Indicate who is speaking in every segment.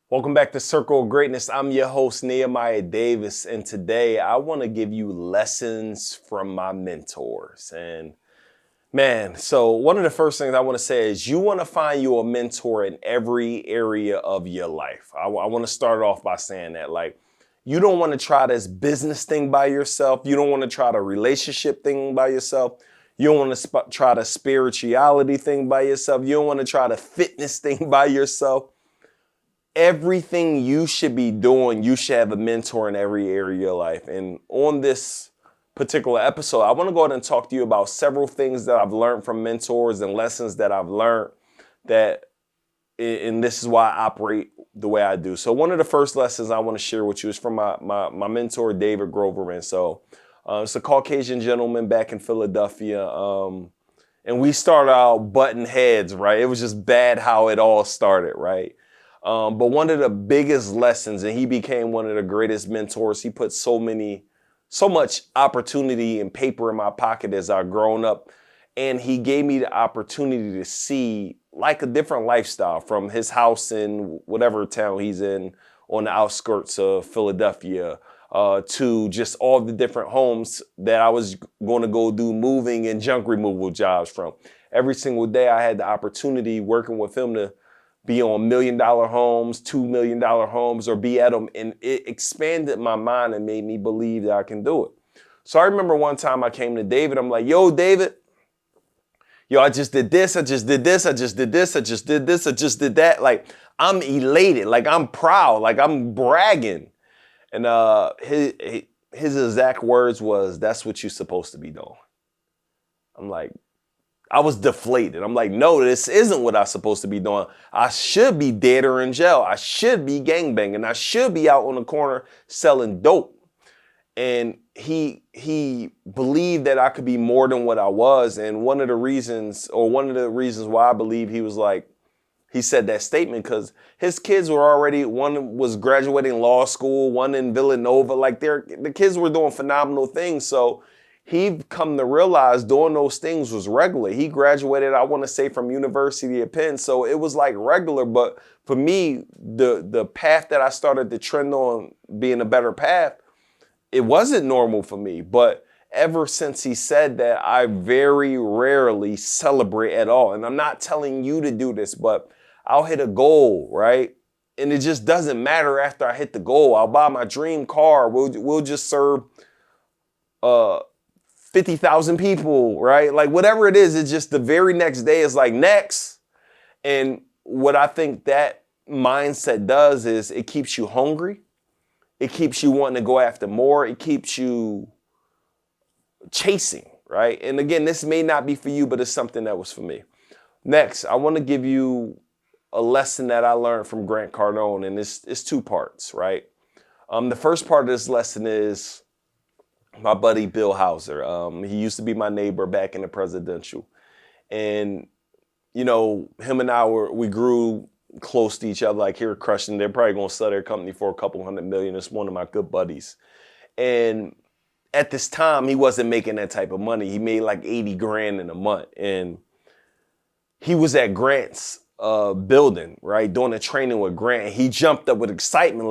Speaker 1: Welcome back to Circle of Greatness. I'm your host, Nehemiah Davis, and today I want to give you lessons from my mentors. And man, so one of the first things I want to say is you want to find you a mentor in every area of your life. I want to start off by saying that, like, you don't want to try this business thing by yourself. You don't want to try the relationship thing by yourself. You don't want to try the spirituality thing by yourself. You don't want to try the fitness thing by yourself. Everything you should be doing, you should have a mentor in every area of your life. And on this particular episode, I want to go ahead and talk to you about several things that I've learned from mentors and lessons that I've learned that, and this is why I operate the way I do. So one of the first lessons I want to share with you is from my mentor, David Groverman. So it's a Caucasian gentleman back in Philadelphia. And we started out butting heads, right? It was just bad how it all started, right? But one of the biggest lessons, and he became one of the greatest mentors. He put so much opportunity and paper in my pocket as I've grown up. And he gave me the opportunity to see like a different lifestyle from his house in whatever town he's in on the outskirts of Philadelphia, to just all the different homes that I was going to go do moving and junk removal jobs from. Every single day I had the opportunity working with him to be on $1 million homes, $2 million homes, or be at them. And it expanded my mind and made me believe that I can do it. So I remember one time I came to David. I'm like, yo, David, I just did this. I just did this. I just did this. I just did this. I just did that. Like, I'm elated. Like, I'm proud. Like, I'm bragging. And his exact words was, that's what you're supposed to be doing. I'm like, I was deflated. I'm like, no, this isn't what I'm supposed to be doing. I should be dead or in jail. I should be gangbanging. I should be out on the corner selling dope. And he believed that I could be more than what I was. And one of the reasons why I believe he said that statement, because his kids were already, one was graduating law school, one in Villanova. Like the kids were doing phenomenal things. So he come to realize doing those things was regular. He graduated, I want to say, from University of Penn. So it was like regular. But for me, the path that I started to trend on being a better path, it wasn't normal for me. But ever since he said that, I very rarely celebrate at all. And I'm not telling you to do this, but I'll hit a goal, right? And it just doesn't matter after I hit the goal. I'll buy my dream car. We'll just serve 50,000 people, right? Like whatever it is, it's just the very next day is like next. And what I think that mindset does is it keeps you hungry. It keeps you wanting to go after more. It keeps you chasing, right? And again, this may not be for you, but it's something that was for me. Next, I want to give you a lesson that I learned from Grant Cardone, and it's two parts, right? The first part of this lesson is my buddy Bill Hauser. He used to be my neighbor back in the presidential. And, him and we grew close to each other, like here crushing. They're probably going to sell their company for a couple $100 million. It's one of my good buddies. And at this time, he wasn't making that type of money. He made like 80 grand in a month. And he was at Grant's building, right, doing a training with Grant. And he jumped up with excitement,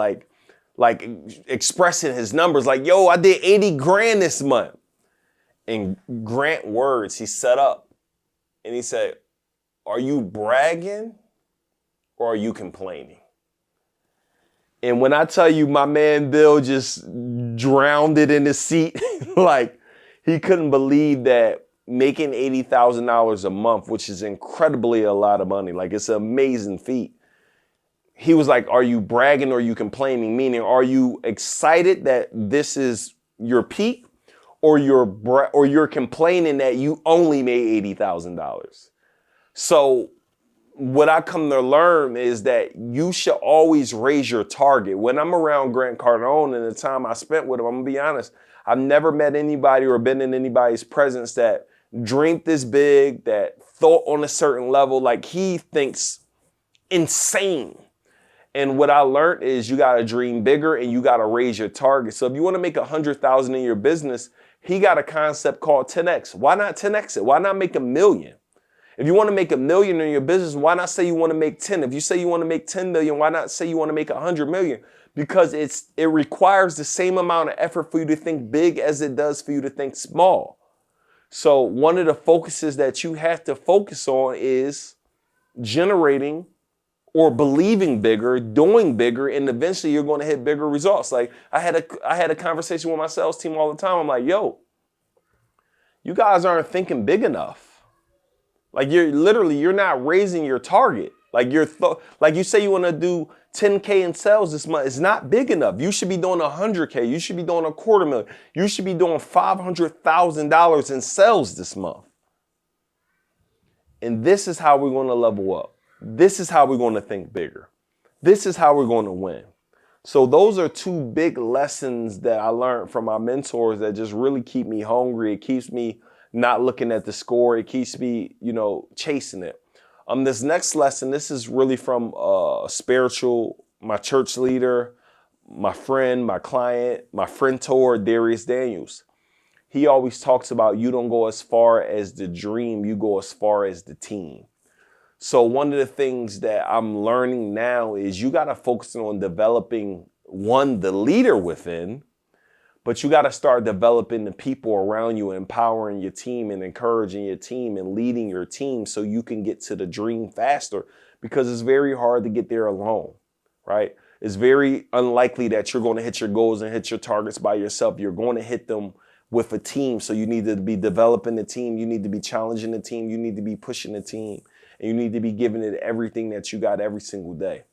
Speaker 1: like expressing his numbers, like, yo, I did 80 grand this month. And Grant words, he set up and he said, are you bragging or are you complaining? And when I tell you my man Bill just drowned it in his seat, like he couldn't believe that making $80,000 a month, which is incredibly a lot of money, like it's an amazing feat. He was like, are you bragging or are you complaining? Meaning, are you excited that this is your peak, or you're complaining that you only made $80,000? So what I come to learn is that you should always raise your target. When I'm around Grant Cardone and the time I spent with him, I'm gonna be honest, I've never met anybody or been in anybody's presence that dreamed this big, that thought on a certain level. Like he thinks insane. And what I learned is you got to dream bigger and you got to raise your target. So if you want to make 100,000 in your business, he got a concept called 10X. Why not 10X it? Why not make 1 million? If you want to make $1 million in your business, why not say you want to make 10? If you say you want to make 10 million, why not say you want to make 100 million? Because it requires the same amount of effort for you to think big as it does for you to think small. So one of the focuses that you have to focus on is generating or believing bigger, doing bigger, and eventually you're going to hit bigger results. Like I had a conversation with my sales team all the time. I'm like, yo, you guys aren't thinking big enough. Like you're not raising your target. Like like you say you want to do 10K in sales this month. It's not big enough. You should be doing 100K. You should be doing $250,000. You should be doing $500,000 in sales this month. And this is how we're going to level up. This is how we're going to think bigger. This is how we're going to win. So those are two big lessons that I learned from my mentors that just really keep me hungry. It keeps me not looking at the score. It keeps me, chasing it. This next lesson, this is really from my church leader, my friend, my client, my friend-tor, Darius Daniels. He always talks about you don't go as far as the dream, you go as far as the team. So one of the things that I'm learning now is you got to focus on developing, the leader within, but you got to start developing the people around you, empowering your team and encouraging your team and leading your team so you can get to the dream faster, because it's very hard to get there alone, right? It's very unlikely that you're going to hit your goals and hit your targets by yourself. You're going to hit them with a team. So you need to be developing the team. You need to be challenging the team. You need to be pushing the team. And you need to be giving it everything that you got every single day.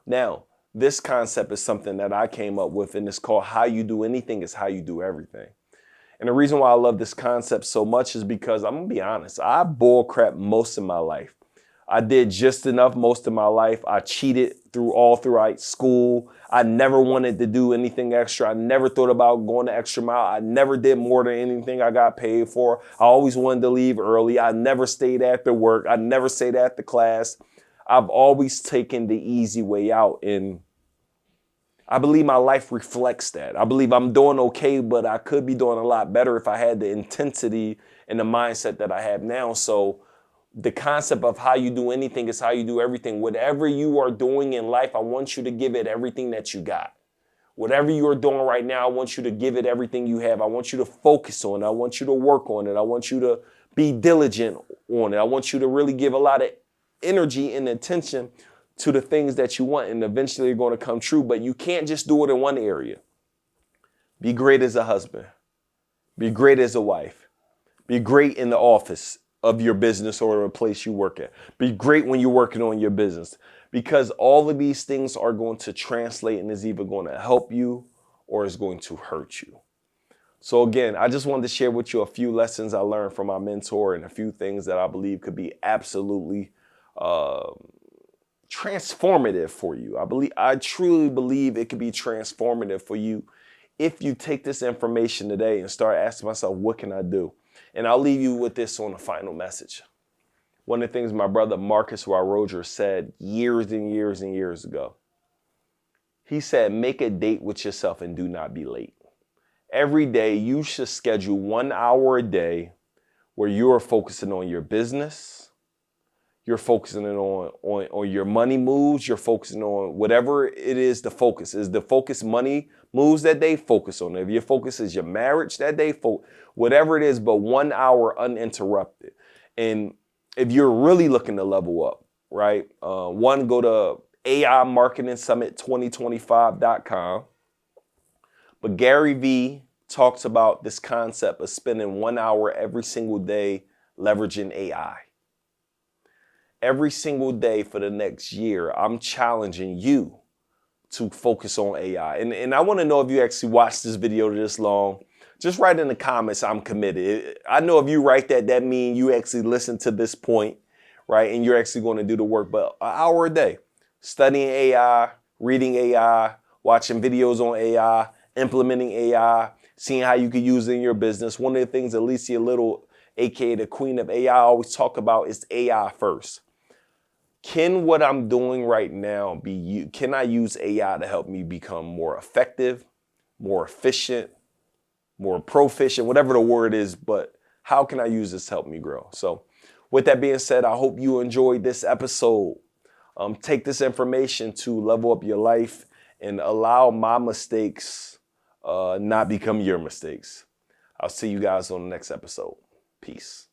Speaker 1: Now, this concept is something that I came up with, and it's called how you do anything is how you do everything. And the reason why I love this concept so much is because I'm going to be honest, I bull crap most of my life. I did just enough most of my life. I cheated throughout school. I never wanted to do anything extra. I never thought about going the extra mile. I never did more than anything I got paid for. I always wanted to leave early. I never stayed after work. I never stayed after class. I've always taken the easy way out. And I believe my life reflects that. I believe I'm doing okay, but I could be doing a lot better if I had the intensity and the mindset that I have now. So the concept of how you do anything is how you do everything. Whatever you are doing in life, I want you to give it everything that you got. Whatever you are doing right now, I want you to give it everything you have. I want you to focus on it. I want you to work on it. I want you to be diligent on it. I want you to really give a lot of energy and attention to the things that you want, and eventually they're going to come true. But you can't just do it in one area. Be great as a husband. Be great as a wife. Be great in the office of your business or a place you work at. Be great when you're working on your business, because all of these things are going to translate and is either going to help you or is going to hurt you. So again, I just wanted to share with you a few lessons I learned from my mentor and a few things that I believe could be absolutely transformative for you. I truly believe it could be transformative for you if you take this information today and start asking myself, what can I do? And I'll leave you with this on the final message. One of the things my brother Marcus Roger said years and years and years ago, he said, make a date with yourself and do not be late. Every day you should schedule 1 hour a day where you are focusing on your business. You're focusing on your money moves. You're focusing on whatever it is the focus is. The focus money moves that day, focus on it. If your focus is your marriage that day, whatever it is, but 1 hour uninterrupted. And if you're really looking to level up, right? Go to AIMarketingSummit2025.com. But Gary Vee talks about this concept of spending 1 hour every single day leveraging AI. Every single day for the next year, I'm challenging you to focus on AI. And I want to know if you actually watched this video this long. Just write in the comments, I'm committed. I know if you write that means you actually listen to this point, right? And you're actually going to do the work. But an hour a day, studying AI, reading AI, watching videos on AI, implementing AI, seeing how you can use it in your business. One of the things Alicia Little, aka the queen of AI, always talk about is AI first. Can what I'm doing right now can I use AI to help me become more effective, more efficient, more proficient, whatever the word is, but how can I use this to help me grow? So with that being said, I hope you enjoyed this episode. Take this information to level up your life and allow my mistakes not become your mistakes. I'll see you guys on the next episode. Peace.